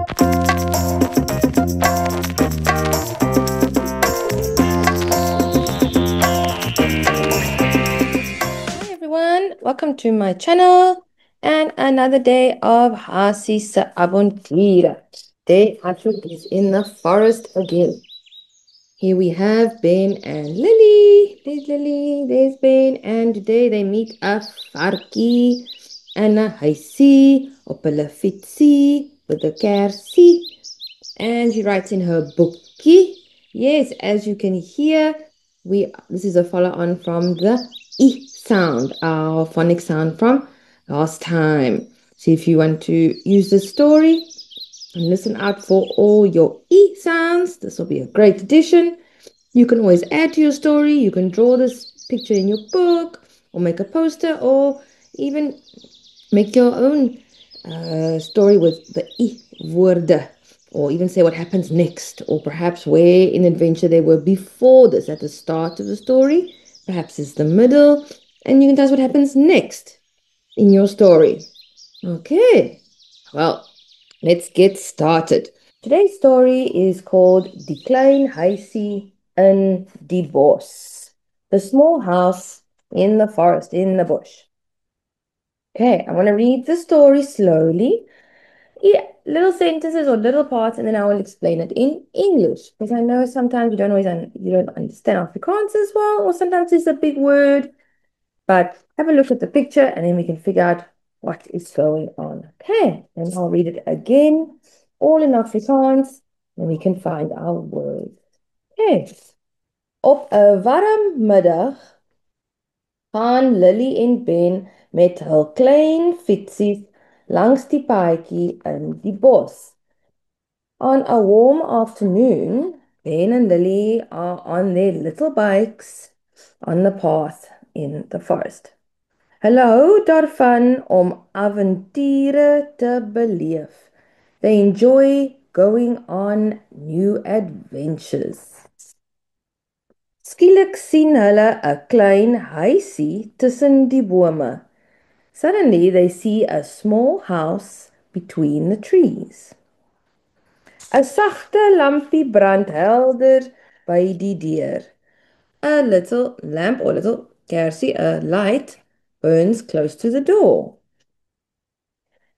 Hi everyone, welcome to my channel and another day of Hasi sa Avonturen. Today Patrick is in the forest again. Here we have Ben and Lily. There's Lily, there's Ben, and today they meet a varkie and a huisie op hulle fietsie with a kersie. And she writes in her bookie. Yes, as you can hear, this is a follow-on from the E sound, our phonic sound from last time. So if you want to use the story and listen out for all your E sounds, this will be a great addition. You can always add to your story. You can draw this picture in your book or make a poster or even make your own story with the I woorde, or even say what happens next, or perhaps where in adventure they were before this, at the start of the story, perhaps it's the middle, and you can tell us what happens next in your story. Okay, well, let's get started. Today's story is called Die Klein Huisie in die Bos, the small house in the forest, in the bush. Okay, I want to read the story slowly. Yeah, little sentences or little parts, and then I will explain it in English. Because I know sometimes you don't always you don't understand Afrikaans as well, or sometimes it's a big word. But have a look at the picture, and then we can figure out what is going on. Okay, and I'll read it again, all in Afrikaans, and we can find our words. Okay. Op 'n warm middag gaan Lily en Ben met hul klein fietsies langs die paadjie in die bos. On a warm afternoon, Ben and Lily are on their little bikes on the path in the forest. Hulle hou daarvan om avonture te beleef. They enjoy going on new adventures. Skielik sien hulle 'n klein huisie tussen die bome. Suddenly they see a small house between the trees. 'n Sagte lampie brand helder by die deur. A little lamp or little kersie, a light, burns close to the door.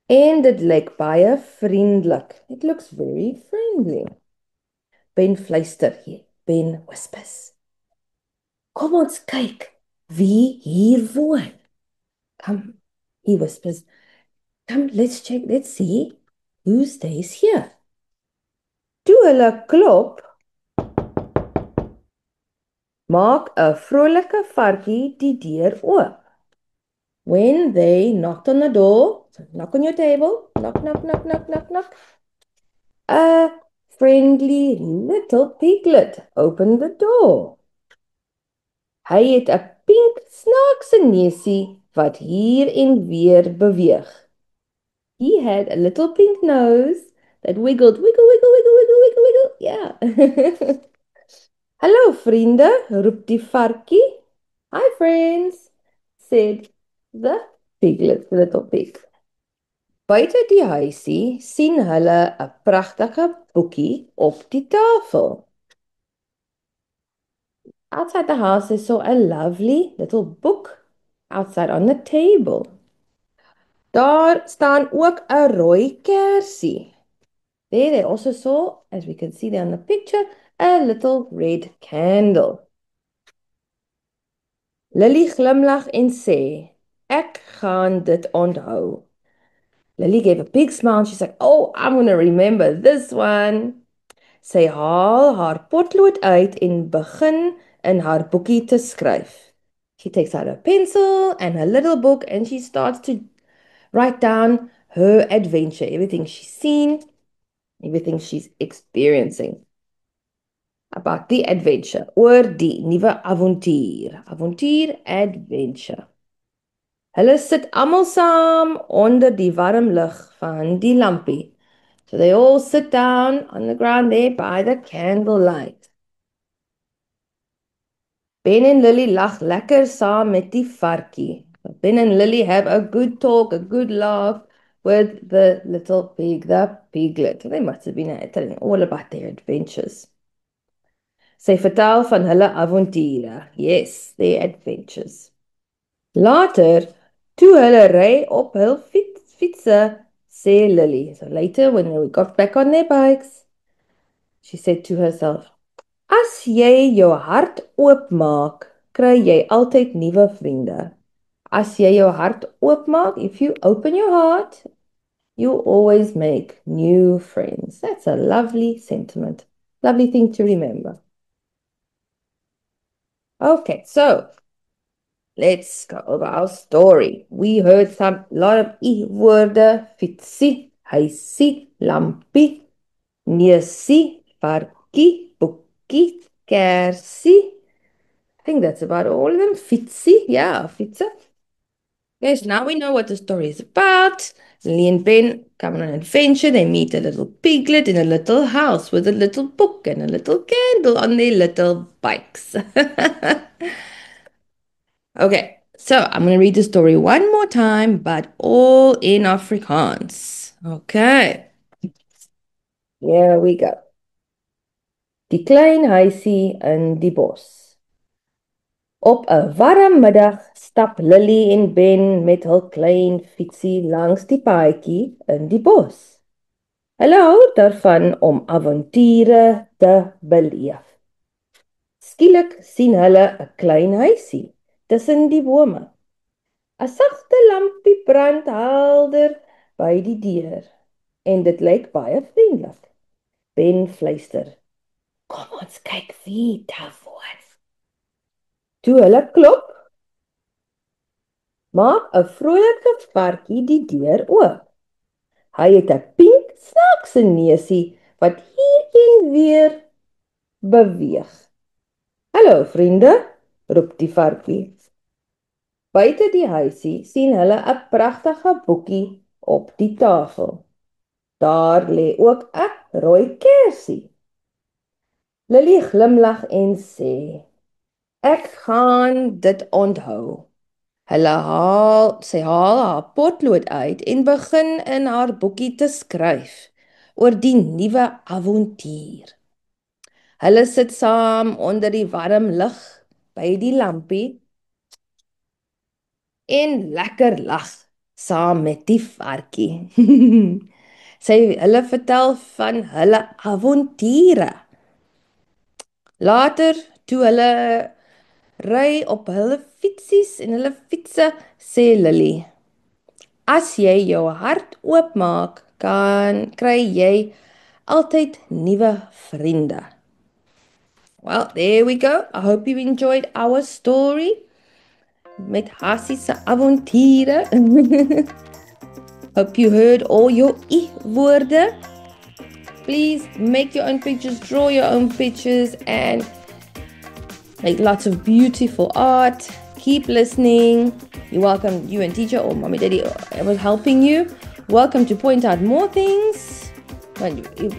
En dit lyk baie vriendelik. It looks very friendly. Ben fluister hier. Ben whispers. Kom ons kyk wie hier woon. Come, he whispers. Come, let's check, let's see who stays here. Toe hulle klop, maak 'n vrolike varkie die deur oop. When they knocked on the door, so knock on your table, knock, knock, knock, knock, knock, knock. A friendly little piglet opened the door. Hy het 'n pink snaakse neusie wat hier en weer beweeg. He had a little pink nose that wiggled, wiggle, wiggle, wiggle, wiggle, wiggle, wiggle. Yeah. Hallo vriende, roep die varkie. Hi friends, said the piglet, the little pig. Buite die huisie sien hulle 'n pragtige boekie op die tafel. Outside the house, they saw a lovely little book outside on the table. Daar staan ook 'n rooi kersie. There they also saw, as we can see there on the picture, a little red candle. Lily glimlag en sê, ek gaan dit onthou. Lily gave a big smile and she's like, oh, I'm going to remember this one. Sy haal haar potlood uit en begin in haar boekie te skryf. She takes out a pencil and her little book and she starts to write down her adventure, everything she's seen, everything she's experiencing. About the adventure, oor die nuwe avontuur. Avontuur, adventure. Hulle sit almal saam onder die warm lig van die lampie. So they all sit down on the ground there by the candlelight. Ben en Lily lag lekker saam met die varkie. Ben and Lily have a good talk, a good laugh with the little pig, the piglet. They must have been telling all about their adventures. Sy vertel van hulle avonture. Yes, their adventures. Later, toe hulle ry op hul fietsse, sê Lily. So later, when they got back on their bikes, she said to herself, as jy jou hart oopmaak, kry jy altyd nuwe vriende. As jy jou hart oopmaak, if you open your heart, you always make new friends. That's a lovely sentiment. Lovely thing to remember. Okay, so let's go over our story. We heard a lot of E-woorde: fietsie, huisie, lampie, neusie, varkie, boekie, kersie. I think that's about all of them. Fietsie, yeah, fietsie. Yes, now we know what the story is about. Lily and Ben come on an adventure. They meet a little piglet in a little house with a little book and a little candle on their little bikes. Okay, so I'm going to read the story one more time, but all in Afrikaans. Okay, here we go. Die klein huisie in die bos. Op 'n warm middag stap Lily en Ben met hul klein fietsie langs die paadjie in die bos. Hulle hou daarvan om avonture te beleef. Skielik sien hulle 'n klein huisie tussen die bome. 'n Sagte lampie brand helder by die deur en dit lyk baie vriendelik. Ben fluister: "Kom ons kyk wie daar woon." Toe hulle klop, maak 'n vrolike varkie die deur oop. Hy het 'n pink snaakse neusie wat hier en weer beweeg. "Hallo vriende," roep die varkie. Buite die huisie sien hulle 'n pragtige boekie op die tafel. Daar lê ook 'n rooi kersie. Lily glimlag en sê: "Ek gaan dit onthou." Sy haal haar potlood uit en begin in haar boekie te skryf oor die nuwe avontuur. Hulle sit saam onder die warm lig by die lampie en lekker lag saam met die varkie. Hulle vertel van hulle avonture. Later, toe hulle ry op hulle fietsies en hulle fietsse, sê Lily: "As jy jou hart oopmaak, kry jy altyd nuwe vriende." Well, there we go. I hope you enjoyed our story met Hasie se avonture. Hope you heard all your E-woorde. Please make your own pictures, draw your own pictures, and make lots of beautiful art. Keep listening. You're welcome, you and teacher or mommy, daddy was helping you. Welcome to point out more things.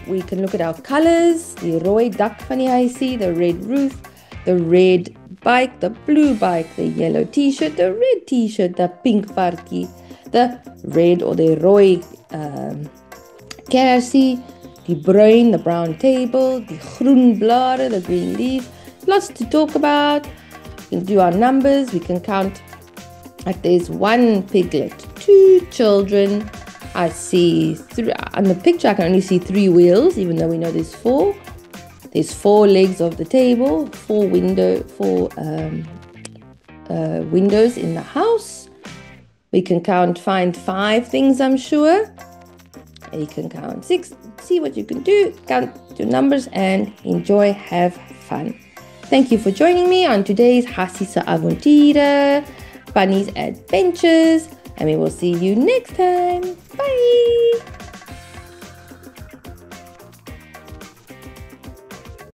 We can look at our colors. The rooi dak van die huisie, the red roof, the red bike, the blue bike, the yellow t-shirt, the red t-shirt, the pink varkie, the red or the rooi kersie, the brown table, the groen blare, the green leaves. Lots to talk about. We can do our numbers. We can count. Like there's one piglet, two children. I see three. On the picture, I can only see 3 wheels, even though we know there's 4. There's 4 legs of the table, 4 windows in the house. We can find 5 things, I'm sure. And you can count 6. See what you can do. Count your numbers and enjoy. Have fun. Thank you for joining me on today's Hasie se avonture, Bunny's Adventures, and we will see you next time. Bye!